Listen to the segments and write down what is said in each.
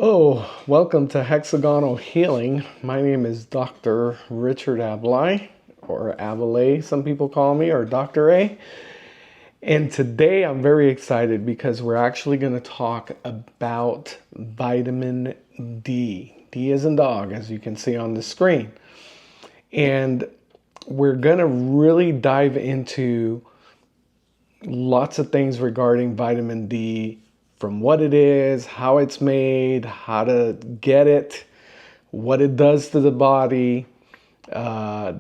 Hello, welcome to Hexagonal Healing. My name is Dr. Richard Aballay, or Aballay, some people call me, or Dr. A. And today I'm very excited because we're actually going to talk about vitamin D. D as in dog, as you can see on the screen. And we're going to really dive into lots of things regarding vitamin D, from what it is, how it's made, how to get it, what it does to the body, how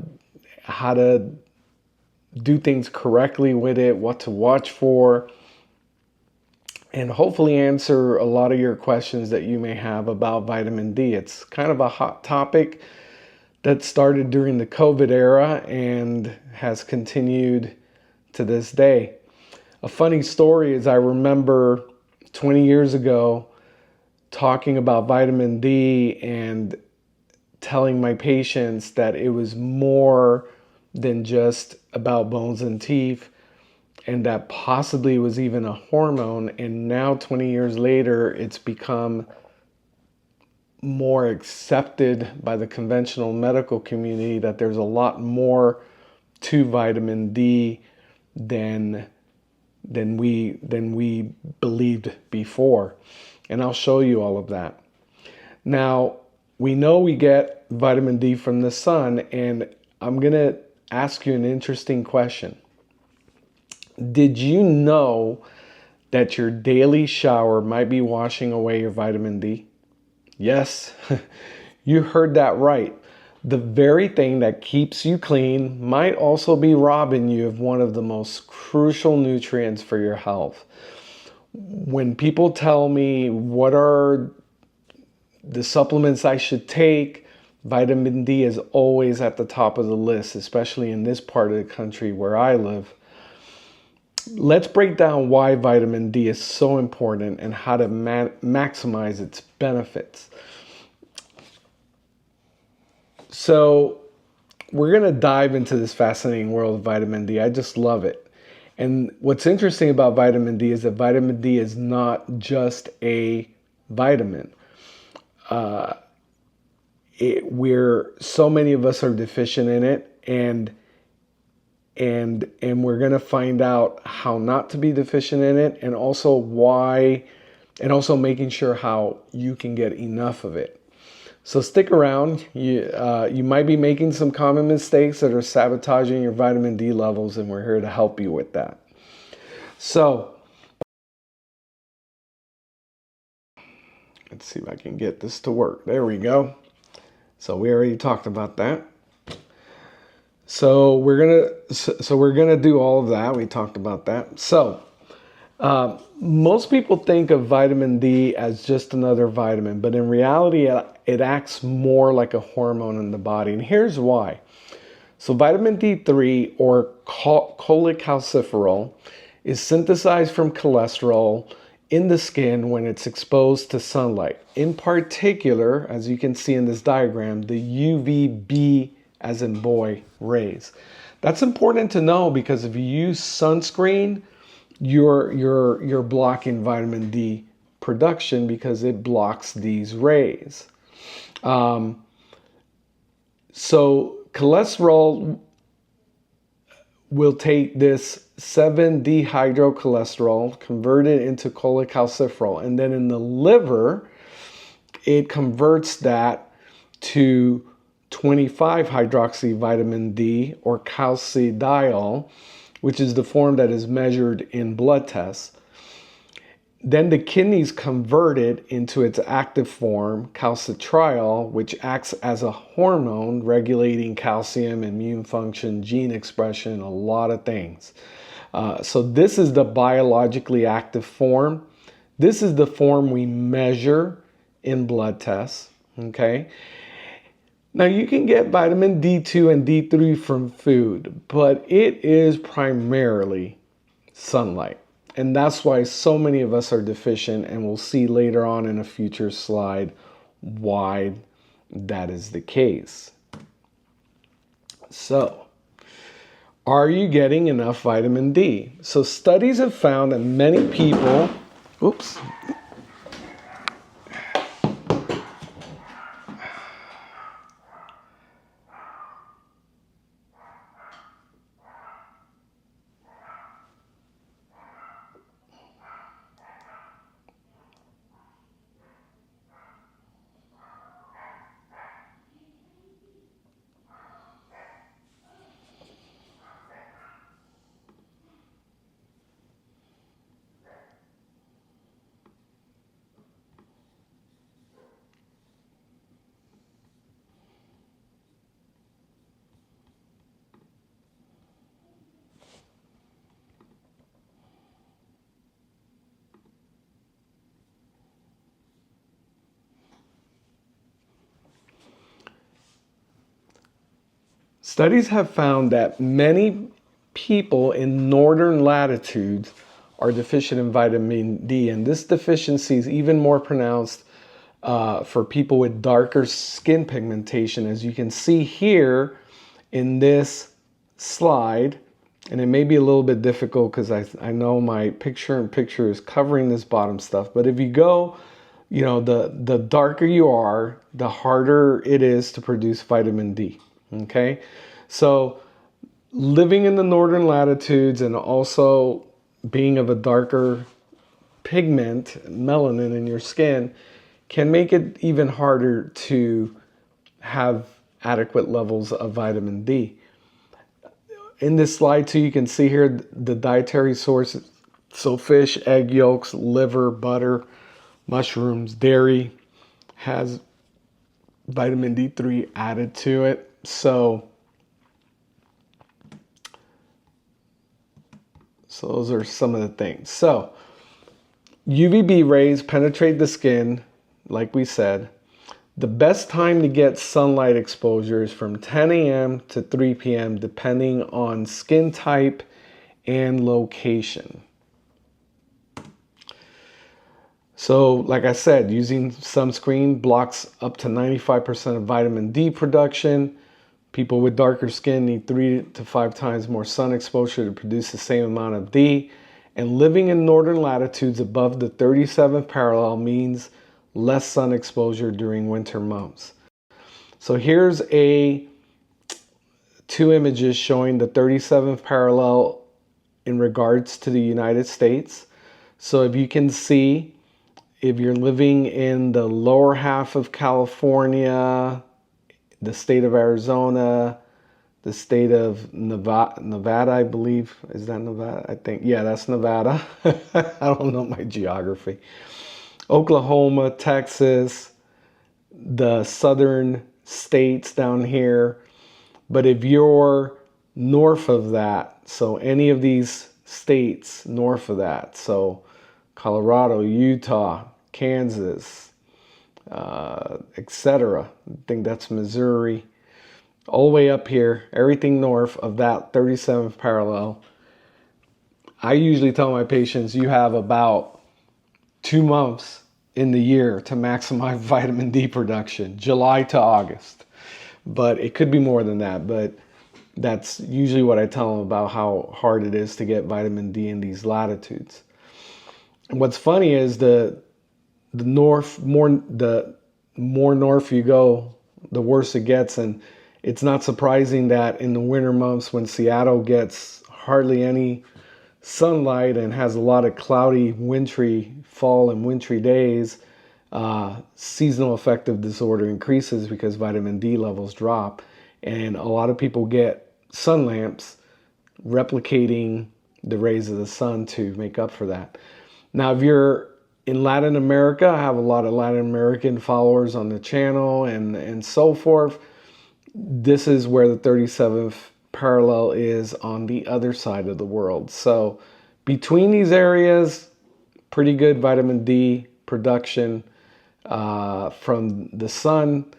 to do things correctly with it, what to watch for, and hopefully answer a lot of your questions that you may have about vitamin D. It's kind of a hot topic that started during the COVID era and has continued to this day. A funny story is I remember 20 years ago talking about vitamin D and telling my patients that it was more than just about bones and teeth, and that possibly it was even a hormone. And now 20 years later, it's become more accepted by the conventional medical community that there's a lot more to vitamin D than we believed before. And I'll show you all of that. Now, we know we get vitamin D from the sun, and I'm going to ask you an interesting question. Did you know that your daily shower might be washing away your vitamin D? Yes, you heard that right. The very thing that keeps you clean might also be robbing you of one of the most crucial nutrients for your health. When people tell me what are the supplements I should take, vitamin D is always at the top of the list, especially in this part of the country where I live. Let's break down why vitamin D is so important and how to maximize its benefits. So we're going to dive into this fascinating world of vitamin D. I just love it. And what's interesting about vitamin D is that vitamin D is not just a vitamin. So many of us are deficient in it, and we're going to find out how not to be deficient in it, and also why, and also making sure how you can get enough of it. So stick around. You might be making some common mistakes that are sabotaging your vitamin D levels, and we're here to help you with that. So let's see if I can get this to work. There we go. So we already talked about that. So we're gonna do all of that. We talked about that. So most people think of vitamin D as just another vitamin, but in reality, it acts more like a hormone in the body. And here's why. So vitamin D3, or cholecalciferol, is synthesized from cholesterol in the skin when it's exposed to sunlight. In particular, as you can see in this diagram, the UVB as in boy rays. That's important to know because if you use sunscreen, you're blocking vitamin D production because it blocks these rays. So cholesterol will take this 7-dehydrocholesterol, convert it into cholecalciferol, and then in the liver, it converts that to 25-hydroxy vitamin D, or calcidiol, which is the form that is measured in blood tests. Then the kidneys convert it into its active form, calcitriol, which acts as a hormone regulating calcium, immune function, gene expression, a lot of things. So this is the biologically active form. This is the form we measure in blood tests, okay? Now you can get vitamin D2 and D3 from food, but it is primarily sunlight. And that's why so many of us are deficient, and we'll see later on in a future slide why that is the case. So, are you getting enough vitamin D? So studies have found that many people, Studies have found that many people in northern latitudes are deficient in vitamin D, and this deficiency is even more pronounced for people with darker skin pigmentation, as you can see here in this slide. And it may be a little bit difficult because I know my picture-in-picture is covering this bottom stuff, but if you go, you know, the darker you are, the harder it is to produce vitamin D. Okay, so living in the northern latitudes and also being of a darker pigment, melanin in your skin, can make it even harder to have adequate levels of vitamin D. In this slide too, you can see here the dietary sources. So fish, egg yolks, liver, butter, mushrooms, dairy has vitamin D3 added to it. So those are some of the things. So UVB rays penetrate the skin, like we said. The best time to get sunlight exposure is from 10 a.m. to 3 p.m. depending on skin type and location. So, like I said, using sunscreen blocks up to 95% of vitamin D production. People with darker skin need 3 to 5 times more sun exposure to produce the same amount of D. And living in northern latitudes above the 37th parallel means less sun exposure during winter months. So here's two images showing the 37th parallel in regards to the United States. So if you can see, if you're living in the lower half of California, the state of Arizona, the state of Nevada, I believe. Is that Nevada? I think, yeah, that's Nevada. I don't know my geography. Oklahoma, Texas, the southern states down here. But if you're north of that, so any of these states north of that, so Colorado, Utah, Kansas, etc. I think that's Missouri, all the way up here, everything north of that 37th parallel. I usually tell my patients you have about 2 months in the year to maximize vitamin D production, July to August. But it could be more than that, but that's usually what I tell them about how hard it is to get vitamin D in these latitudes. And what's funny is the more north you go, the worse it gets. And it's not surprising that in the winter months when Seattle gets hardly any sunlight and has a lot of cloudy, wintry fall and wintry days, seasonal affective disorder increases because vitamin D levels drop. And a lot of people get sun lamps replicating the rays of the sun to make up for that. Now, if you're in Latin America, I have a lot of Latin American followers on the channel and so forth. This is where the 37th parallel is on the other side of the world. So between these areas, pretty good vitamin D production from the sun.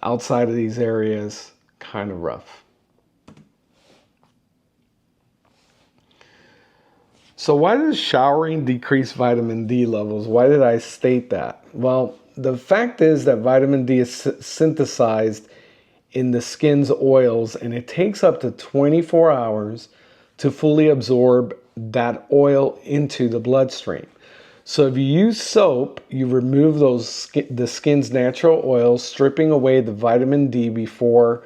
Outside of these areas, kind of rough. So why does showering decrease vitamin D levels? Why did I state that? Well, the fact is that vitamin D is synthesized in the skin's oils, and it takes up to 24 hours to fully absorb that oil into the bloodstream. So if you use soap, you remove the skin's natural oils, stripping away the vitamin D before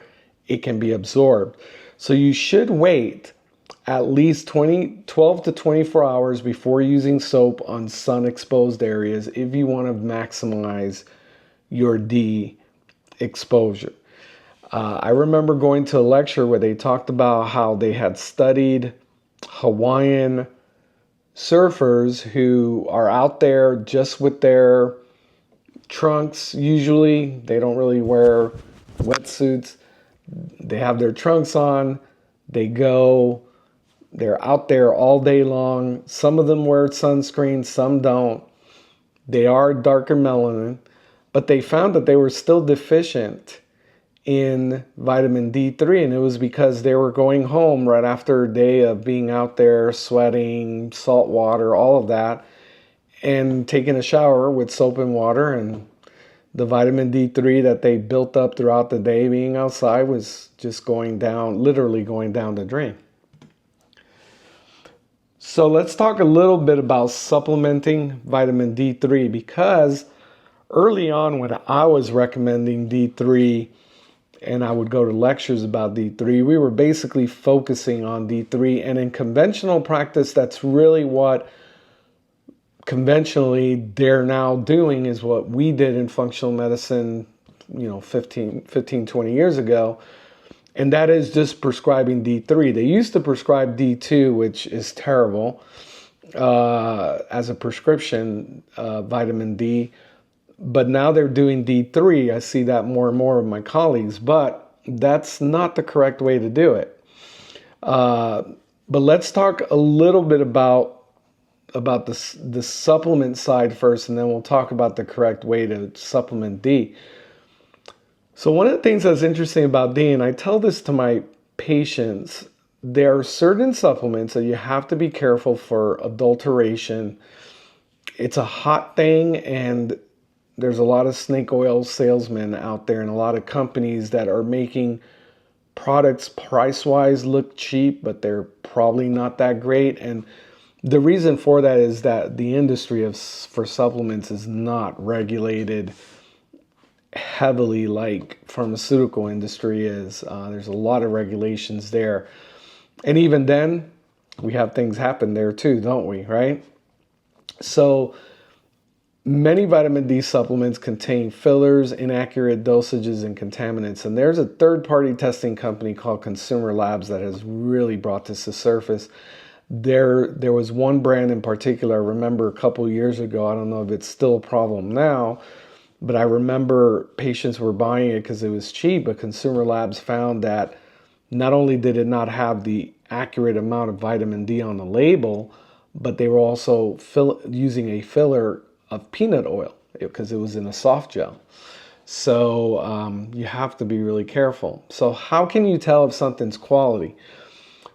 it can be absorbed. So you should wait at least 12 to 24 hours before using soap on sun-exposed areas if you want to maximize your D exposure. I remember going to a lecture where they talked about how they had studied Hawaiian surfers who are out there just with their trunks. Usually they don't really wear wetsuits. They have their trunks on. They're out there all day long. Some of them wear sunscreen, some don't. They are darker melanin, but they found that they were still deficient in vitamin D3, and it was because they were going home right after a day of being out there sweating, salt water, all of that, and taking a shower with soap and water, and the vitamin D3 that they built up throughout the day being outside was just going down, literally going down the drain. So let's talk a little bit about supplementing vitamin D3, because early on when I was recommending D3 and I would go to lectures about D3, we were basically focusing on D3. And in conventional practice, that's really what conventionally they're now doing, is what we did in functional medicine, 20 years ago. And that is just prescribing D3. They used to prescribe D2, which is terrible, as a prescription, vitamin D. But now they're doing D3. I see that more and more of my colleagues, but that's not the correct way to do it. But let's talk a little bit about the supplement side first, and then we'll talk about the correct way to supplement D. So one of the things that's interesting about D, and I tell this to my patients, there are certain supplements that you have to be careful for adulteration. It's a hot thing, and there's a lot of snake oil salesmen out there and a lot of companies that are making products price-wise look cheap, but they're probably not that great. And the reason for that is that the industry for supplements is not regulated heavily like pharmaceutical industry is. There's a lot of regulations there. And even then, we have things happen there too, don't we, right? So many vitamin D supplements contain fillers, inaccurate dosages, and contaminants. And there's a third-party testing company called Consumer Labs that has really brought this to surface. There was one brand in particular, I remember a couple years ago, I don't know if it's still a problem now, but I remember patients were buying it because it was cheap, but Consumer Labs found that not only did it not have the accurate amount of vitamin D on the label, but they were also using a filler of peanut oil because it was in a soft gel. So you have to be really careful. So how can you tell if something's quality?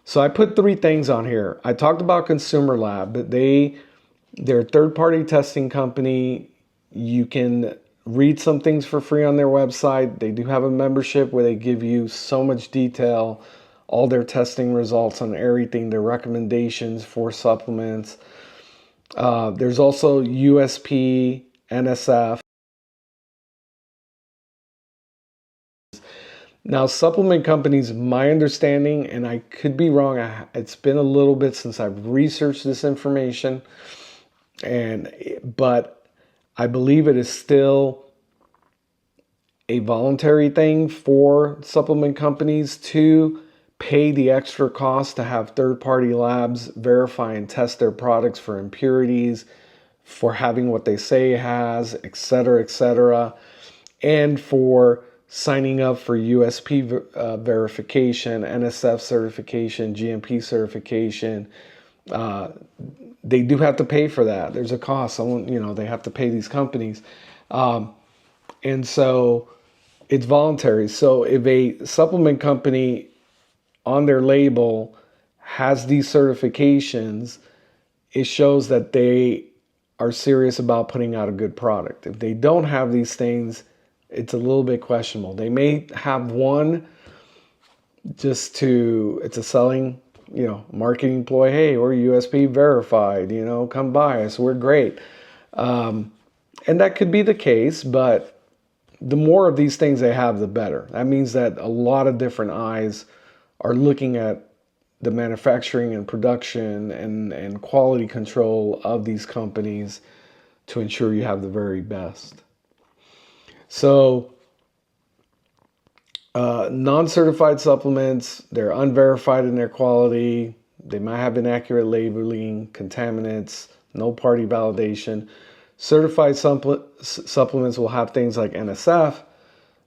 So I put 3 things on here. I talked about Consumer Lab, but they're a third-party testing company. You can read some things for free on their website. They do have a membership where they give you so much detail, all their testing results on everything, their recommendations for supplements. There's also USP, NSF. Now, supplement companies, my understanding, and I could be wrong, it's been a little bit since I've researched this information, but I believe it is still a voluntary thing for supplement companies to pay the extra cost to have third-party labs verify and test their products for impurities, for having what they say it has, etc., and for signing up for USP verification, NSF certification, GMP certification. They do have to pay for that. There's a cost. They have to pay these companies. And so it's voluntary. So if a supplement company on their label has these certifications, it shows that they are serious about putting out a good product. If they don't have these things, it's a little bit questionable. They may have one it's a selling, marketing ploy. Hey, we're USP verified, come by us, we're great. And that could be the case, but the more of these things they have, the better. That means that a lot of different eyes are looking at the manufacturing and production and quality control of these companies to ensure you have the very best. So non-certified supplements, they're unverified in their quality. They might have inaccurate labeling, contaminants, no party validation. Certified supplements will have things like NSF.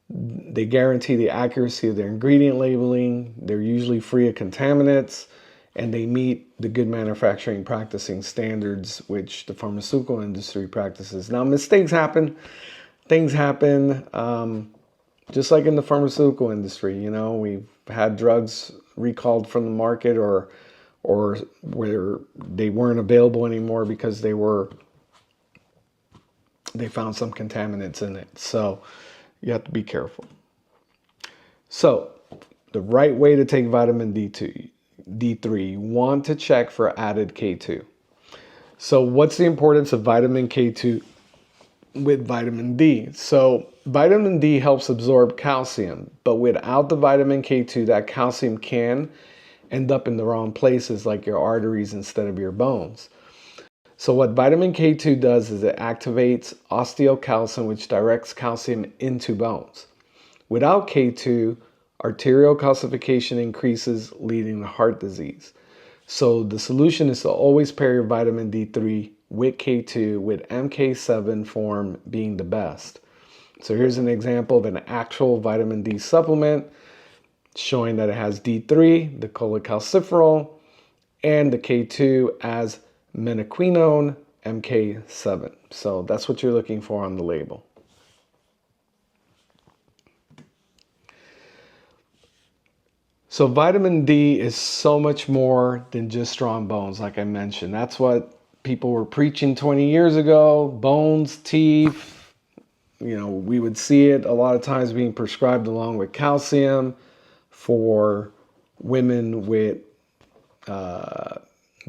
They guarantee the accuracy of their ingredient labeling. They're usually free of contaminants, and they meet the good manufacturing practicing standards, which the pharmaceutical industry practices. Now, mistakes happen. Things happen. Just like in the pharmaceutical industry, you know, we've had drugs recalled from the market or where they weren't available anymore because they found some contaminants in it. So you have to be careful. So the right way to take vitamin D3, you want to check for added K2. So what's the importance of vitamin K2 with vitamin D? So vitamin D helps absorb calcium, but without the vitamin K2, that calcium can end up in the wrong places like your arteries instead of your bones. So what vitamin K2 does is it activates osteocalcin, which directs calcium into bones. Without K2, arterial calcification increases, leading to heart disease. So the solution is to always pair your vitamin D3 with K2, with MK7 form being the best. So here's an example of an actual vitamin D supplement showing that it has D3, the cholecalciferol, and the K2 as menaquinone, MK7. So that's what you're looking for on the label. So vitamin D is so much more than just strong bones, like I mentioned. That's what people were preaching 20 years ago, bones, teeth. You know, we would see it a lot of times being prescribed along with calcium for women with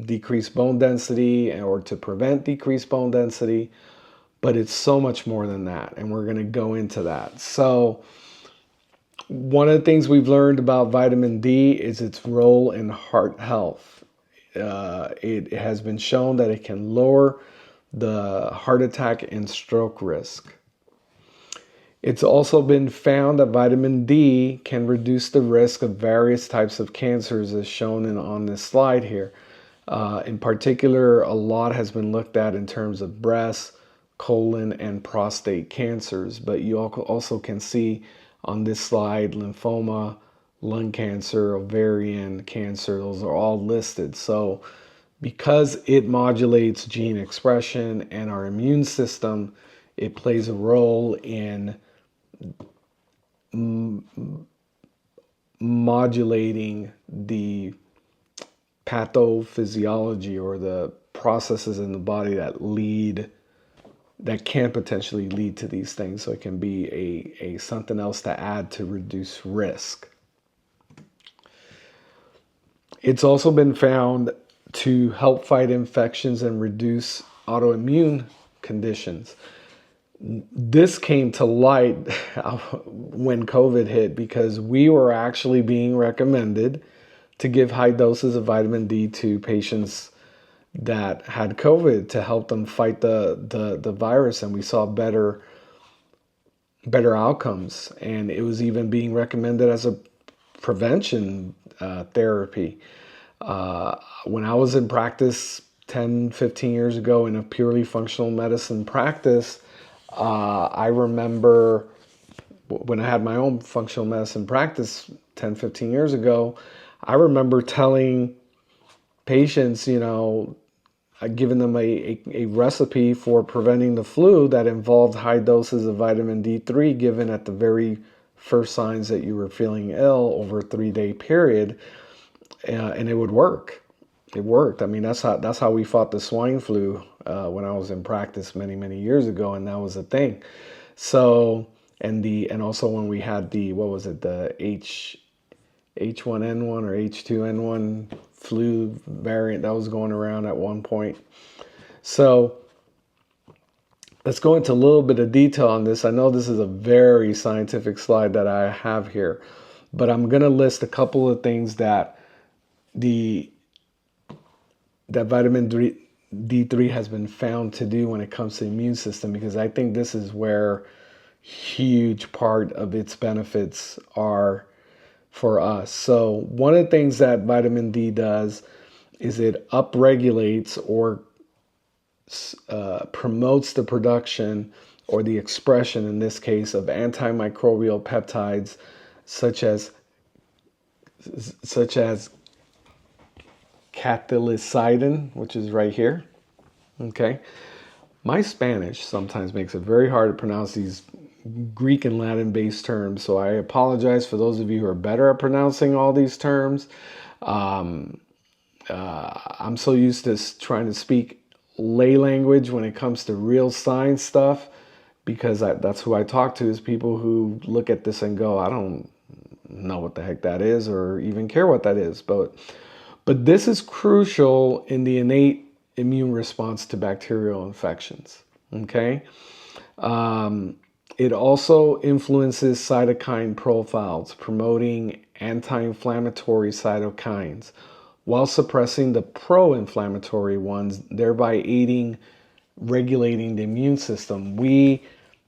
decreased bone density or to prevent decreased bone density. But it's so much more than that, and we're going to go into that. So one of the things we've learned about vitamin D is its role in heart health. It has been shown that it can lower the heart attack and stroke risk. It's also been found that vitamin D can reduce the risk of various types of cancers, as shown on this slide here. In particular, a lot has been looked at in terms of breast, colon, and prostate cancers, but you also can see on this slide lymphoma, lung cancer, ovarian cancer. Those are all listed. So because it modulates gene expression and our immune system, it plays a role in modulating the pathophysiology or the processes in the body that can potentially lead to these things. So it can be a something else to add to reduce risk. It's also been found to help fight infections and reduce autoimmune conditions. This came to light when COVID hit because we were actually being recommended to give high doses of vitamin D to patients that had COVID to help them fight the virus, and we saw better outcomes. And it was even being recommended as a prevention therapy. When I was in practice 10, 15 years ago in a purely functional medicine practice, I remember when I had my own functional medicine practice 10, 15 years ago, I remember telling patients, you know, giving them a recipe for preventing the flu that involved high doses of vitamin D3 given at the very first signs that you were feeling ill over a 3-day period, and it would work. It worked. I mean, that's how we fought the swine flu when I was in practice many years ago, and that was a thing. So and also when we had the H1N1 or H2N1 flu variant that was going around at one point. So let's go into a little bit of detail on this. I know this is a very scientific slide that I have here, but I'm going to list a couple of things that vitamin D3 has been found to do when it comes to the immune system, because I think this is where huge part of its benefits are for us. So one of the things that vitamin D does is it upregulates or promotes the production or the expression, in this case, of antimicrobial peptides such as cathelicidin, which is right here. Okay. My Spanish sometimes makes it very hard to pronounce these Greek and Latin based terms. So I apologize for those of you who are better at pronouncing all these terms. I'm so used to trying to speak lay language when it comes to real science stuff, because that's who I talk to, is people who look at this and go, I don't know what the heck that is or even care what that is. But this is crucial in the innate immune response to bacterial infections. Okay. It also influences cytokine profiles, promoting anti-inflammatory cytokines while suppressing the pro-inflammatory ones, thereby aiding regulating the immune system. We,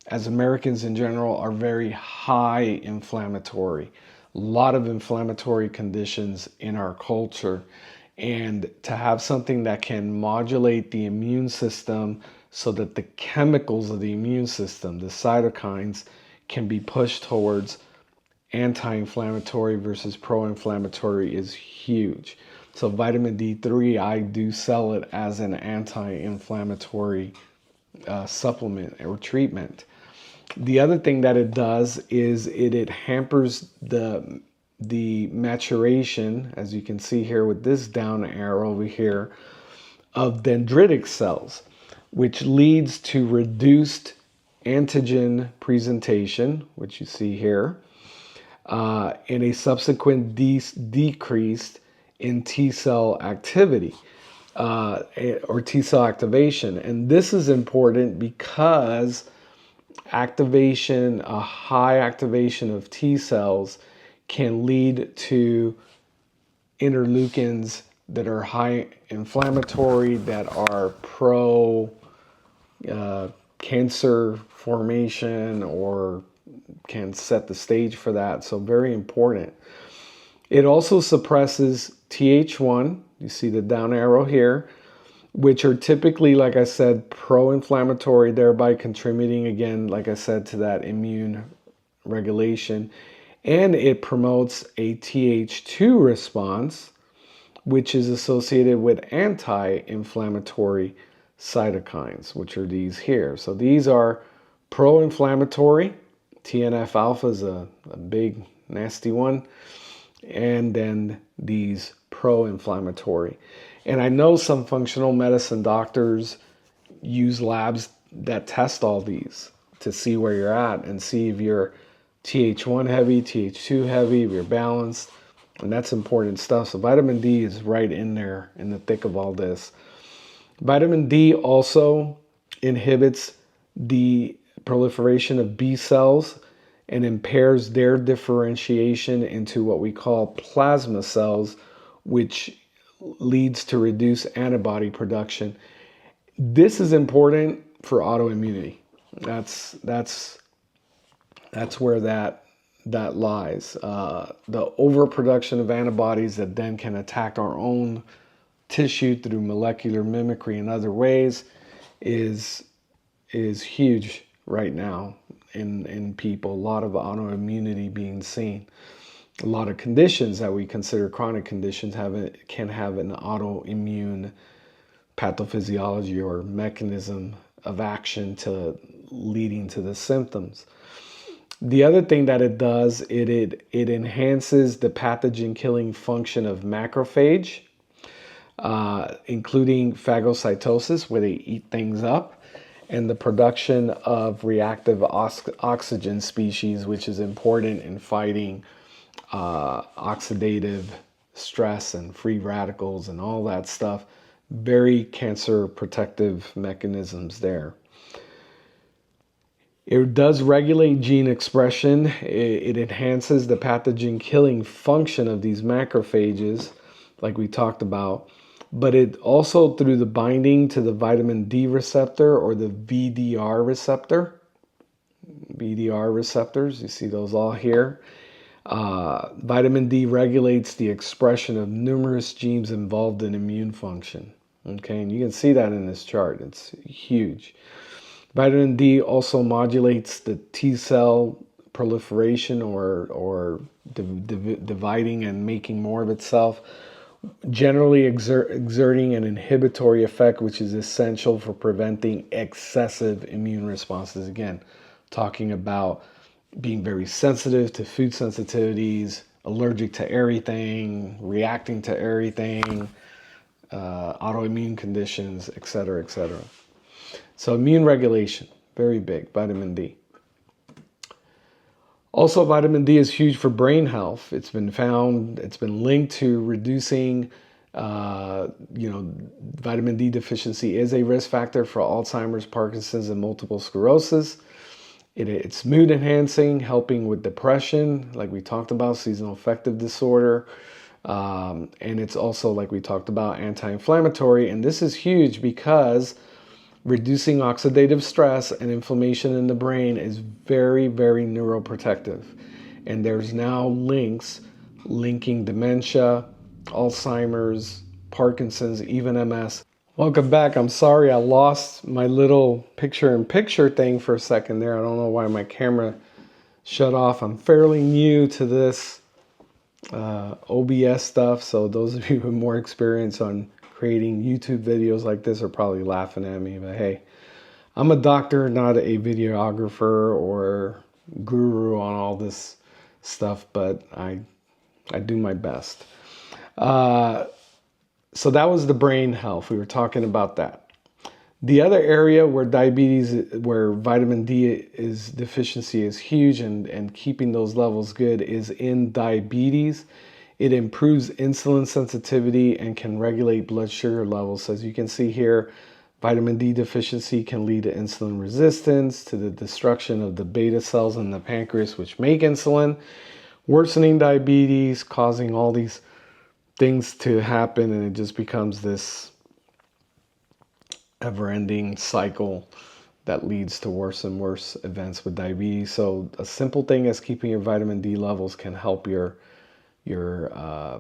as Americans in general, are very high inflammatory. A lot of inflammatory conditions in our culture. And to have something that can modulate the immune system so that the chemicals of the immune system, the cytokines, can be pushed towards anti-inflammatory versus pro-inflammatory is huge. So vitamin D3, I do sell it as an anti-inflammatory supplement or treatment. The other thing that it does is it hampers the maturation, as you can see here with this down arrow over here, of dendritic cells, which leads to reduced antigen presentation, which you see here, and a subsequent decrease in T cell activity or T cell activation. And this is important because activation, a high activation of T cells, can lead to interleukins that are high inflammatory, that are pro cancer formation, or can set the stage for that. So very important. It also suppresses Th1, you see the down arrow here, which are typically, like I said, pro-inflammatory, thereby contributing, again, like I said, to that immune regulation. And it promotes a Th2 response, which is associated with anti-inflammatory cytokines, which are these here. So these are pro-inflammatory. TNF alpha is a big nasty one. And then these pro-inflammatory. And I know some functional medicine doctors use labs that test all these to see where you're at and see if you're Th1 heavy, Th2 heavy, if you're balanced. And that's important stuff. So vitamin D is right in there in the thick of all this. Vitamin D also inhibits the proliferation of B cells and impairs their differentiation into what we call plasma cells, which leads to reduced antibody production. This is important for autoimmunity. That's where that lies. The overproduction of antibodies that then can attack our own tissue through molecular mimicry and other ways is huge right now in people. A lot of autoimmunity being seen. A lot of conditions that we consider chronic conditions can have an autoimmune pathophysiology or mechanism of action to leading to the symptoms. The other thing that it does, it enhances the pathogen killing function of macrophage, including phagocytosis, where they eat things up, and the production of reactive oxygen species, which is important in fighting oxidative stress and free radicals and all that stuff. Very cancer protective mechanisms there. It does regulate gene expression. It enhances the pathogen killing function of these macrophages, like we talked about. But it also, through the binding to the vitamin D receptor or the VDR receptor, VDR receptors, you see those all here. Vitamin D regulates the expression of numerous genes involved in immune function. Okay, and you can see that in this chart. It's huge. Vitamin D also modulates the T cell proliferation or dividing and making more of itself, generally exerting an inhibitory effect, which is essential for preventing excessive immune responses. Again, talking about being very sensitive to food sensitivities, allergic to everything, reacting to everything, autoimmune conditions, etc., etc. So immune regulation, very big, vitamin D. Also, vitamin D is huge for brain health. It's been found, it's been linked to reducing, vitamin D deficiency is a risk factor for Alzheimer's, Parkinson's, and multiple sclerosis. It's mood enhancing, helping with depression, like we talked about, seasonal affective disorder. And it's also, like we talked about, anti-inflammatory. And this is huge because reducing oxidative stress and inflammation in the brain is very, very neuroprotective. And there's now linking dementia, Alzheimer's, Parkinson's, even MS. Welcome back. I'm sorry I lost my little picture-in-picture thing for a second there. I don't know why my camera shut off. I'm fairly new to this OBS stuff, so those of you with more experience on creating YouTube videos like this are probably laughing at me, but hey, I'm a doctor, not a videographer or guru on all this stuff, but I do my best. So that was the brain health. We were talking about that. The other area where where vitamin D is deficiency is huge and keeping those levels good is in diabetes. It improves insulin sensitivity and can regulate blood sugar levels. As you can see here, vitamin D deficiency can lead to insulin resistance, to the destruction of the beta cells in the pancreas, which make insulin, worsening diabetes, causing all these things to happen, and it just becomes this ever-ending cycle that leads to worse and worse events with diabetes. So a simple thing as keeping your vitamin D levels can help your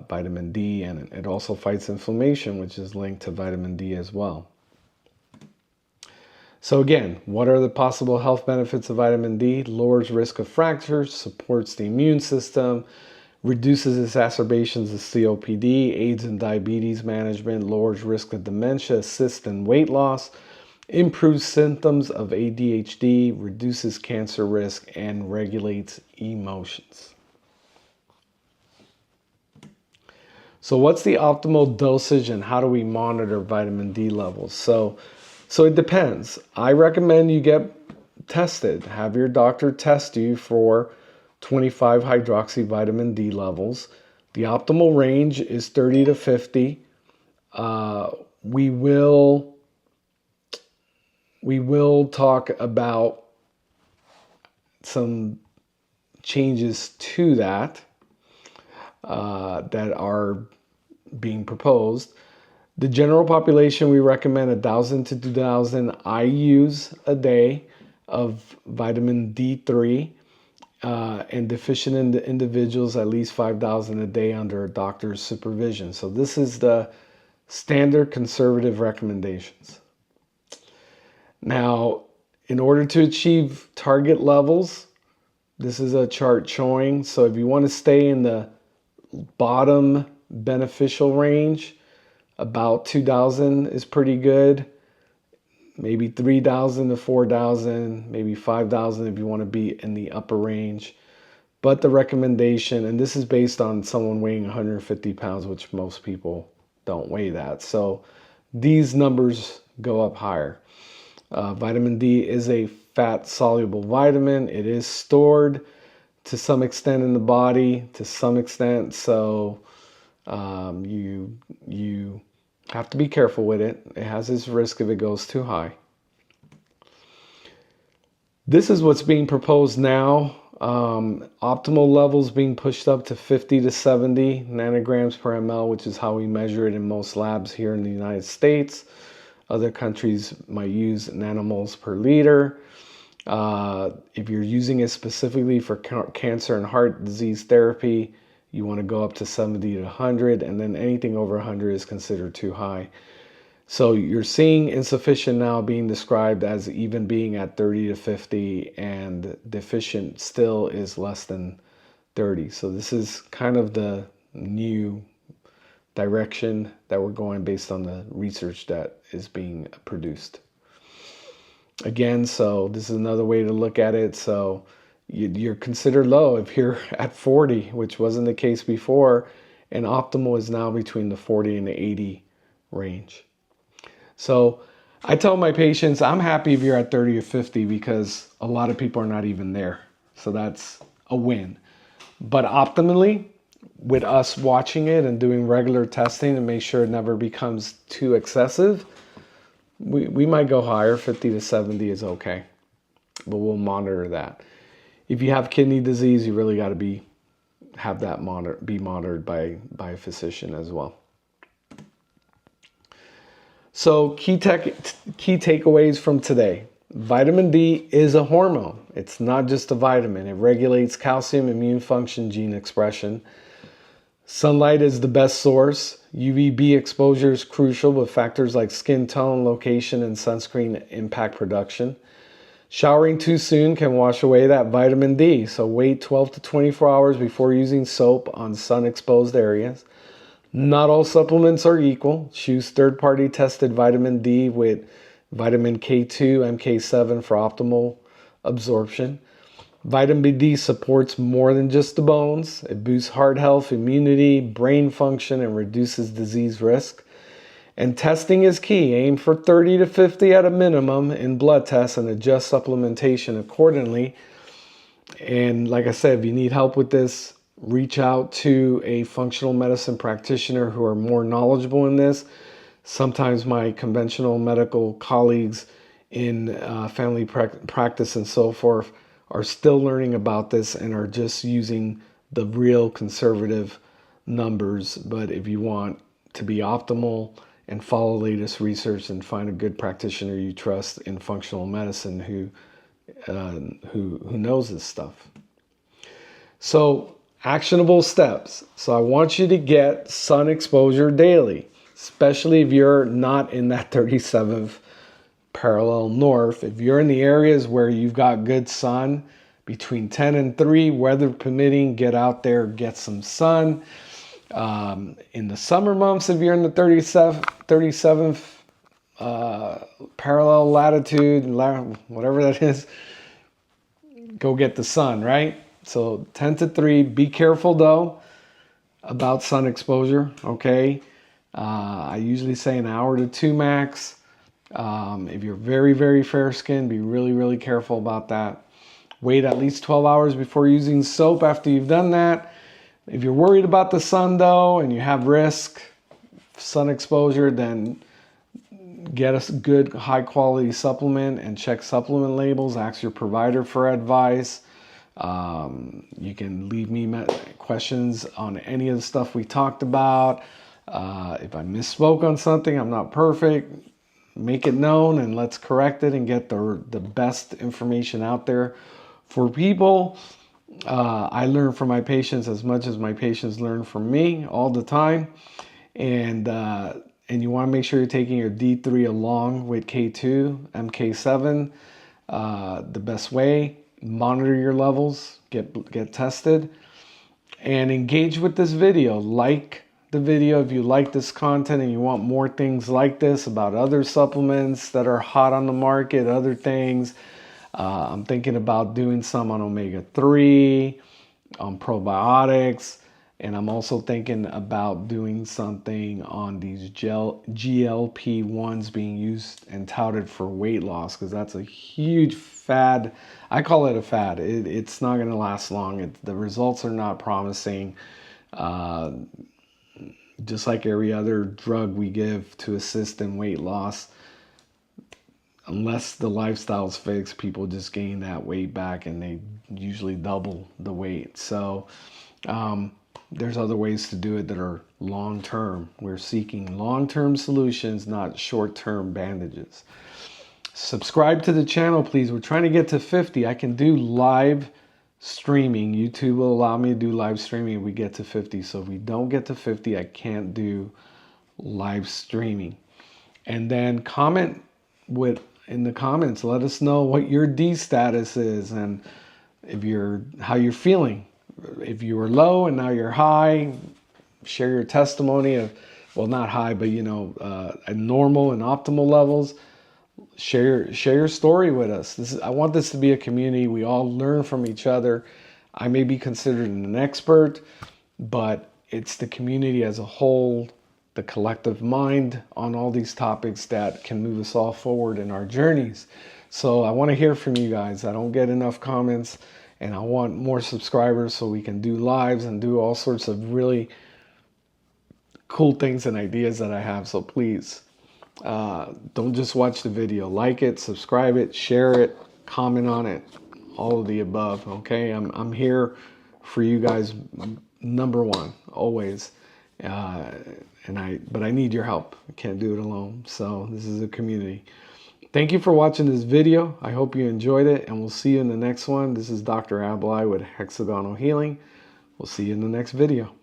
vitamin D, and it also fights inflammation, which is linked to vitamin D as well. So again, what are the possible health benefits of vitamin D? Lowers risk of fractures, supports the immune system, reduces exacerbations of COPD, aids in diabetes management, lowers risk of dementia, assists in weight loss, improves symptoms of ADHD, reduces cancer risk, and regulates emotions. So what's the optimal dosage and how do we monitor vitamin D levels? So it depends. I recommend you get tested. Have your doctor test you for 25 hydroxy vitamin D levels. The optimal range is 30 to 50. We will talk about some changes to that that are being proposed. The general population, we recommend 1,000 to 2,000 IUs a day of vitamin D3, and deficient individuals at least 5,000 a day under a doctor's supervision. So this is the standard conservative recommendations. Now, in order to achieve target levels, this is a chart showing. So if you want to stay in the bottom beneficial range, about 2,000 is pretty good. Maybe 3,000 to 4,000, maybe 5,000 if you want to be in the upper range. But the recommendation, and this is based on someone weighing 150 pounds, which most people don't weigh that. So these numbers go up higher. Vitamin D is a fat-soluble vitamin. It is stored to some extent in the body, to some extent. So you have to be careful with it. It has its risk if it goes too high. This is what's being proposed now. Optimal levels being pushed up to 50 to 70 nanograms per ml, which is how we measure it in most labs here in the United States. Other countries might use nanomoles per liter. If you're using it specifically for cancer and heart disease therapy, you want to go up to 70 to 100, and then anything over 100 is considered too high. So you're seeing insufficient now being described as even being at 30 to 50, and deficient still is less than 30. So this is kind of the new direction that we're going based on the research that is being produced. Again, so this is another way to look at it. So you're considered low if you're at 40, which wasn't the case before, and optimal is now between the 40 and the 80 range. So I tell my patients, I'm happy if you're at 30 or 50 because a lot of people are not even there. So that's a win. But optimally, with us watching it and doing regular testing to make sure it never becomes too excessive, we might go higher. 50 to 70 is okay, but we'll monitor that. If you have kidney disease, you really got to be monitored by a physician as well. So key takeaways from today. Vitamin D is a hormone. It's not just a vitamin. It regulates calcium, immune function, gene expression. Sunlight is the best source. UVB exposure is crucial, but factors like skin tone, location, and sunscreen impact production. Showering too soon can wash away that vitamin D, so wait 12 to 24 hours before using soap on sun-exposed areas. Not all supplements are equal. Choose third-party tested vitamin D with vitamin K2, MK7 for optimal absorption. Vitamin D supports more than just the bones. It boosts heart health, immunity, brain function, and reduces disease risk. And testing is key. Aim for 30 to 50 at a minimum in blood tests and adjust supplementation accordingly. And like I said, if you need help with this, reach out to a functional medicine practitioner who are more knowledgeable in this. Sometimes my conventional medical colleagues in family practice and so forth are still learning about this and are just using the real conservative numbers. But if you want to be optimal and follow latest research and find a good practitioner you trust in functional medicine who knows this stuff. So actionable steps. So I want you to get sun exposure daily, especially if you're not in that 37th parallel north. If you're in the areas where you've got good sun, between 10 and 3, weather permitting, get out there, get some sun. In the summer months, if you're in the 37th parallel latitude, whatever that is, go get the sun, right? So 10 to 3, be careful though about sun exposure, okay? I usually say an hour to 2 max. If you're very, very fair skinned, be really, really careful about that. Wait at least 12 hours before using soap after you've done that. If you're worried about the sun though, and you have risk, sun exposure, then get a good high quality supplement and check supplement labels. Ask your provider for advice. You can leave me questions on any of the stuff we talked about. If I misspoke on something, I'm not perfect. Make it known and let's correct it and get the best information out there for people. I learn from my patients as much as my patients learn from me all the time. And you want to make sure you're taking your D3 along with K2, MK7 the best way. Monitor your levels, get tested, and engage with this video. Like the video if you like this content and you want more things like this about other supplements that are hot on the market, other things. I'm thinking about doing some on omega-3, on probiotics, and I'm also thinking about doing something on these GLP-1s being used and touted for weight loss, because that's a huge fad. I call it a fad. It's not going to last long. The results are not promising. Just like every other drug we give to assist in weight loss, unless the lifestyle's fixed, people just gain that weight back and they usually double the weight. So there's other ways to do it that are long-term. We're seeking long-term solutions, not short-term bandages. Subscribe to the channel, please. We're trying to get to 50. I can do live streaming. YouTube will allow me to do live streaming if we get to 50. So if we don't get to 50, I can't do live streaming. And then comment in the comments, let us know what your D status is and how you're feeling. If you were low and now you're high, share your testimony of, well, not high, but at normal and optimal levels. Share your story with us. I want this to be a community. We all learn from each other. I may be considered an expert, but it's the community as a whole, the collective mind on all these topics that can move us all forward in our journeys. So I want to hear from you guys. I don't get enough comments, and I want more subscribers so we can do lives and do all sorts of really cool things and ideas that I have. So please, don't just watch the video. Like it, subscribe it, share it, comment on it, all of the above. Okay, I'm here for you guys, number one, always. But I need your help. I can't do it alone. So this is a community. Thank you for watching this video. I hope you enjoyed it, and we'll see you in the next one. This is Dr. Aballay with Hexagonal Healing. We'll see you in the next video.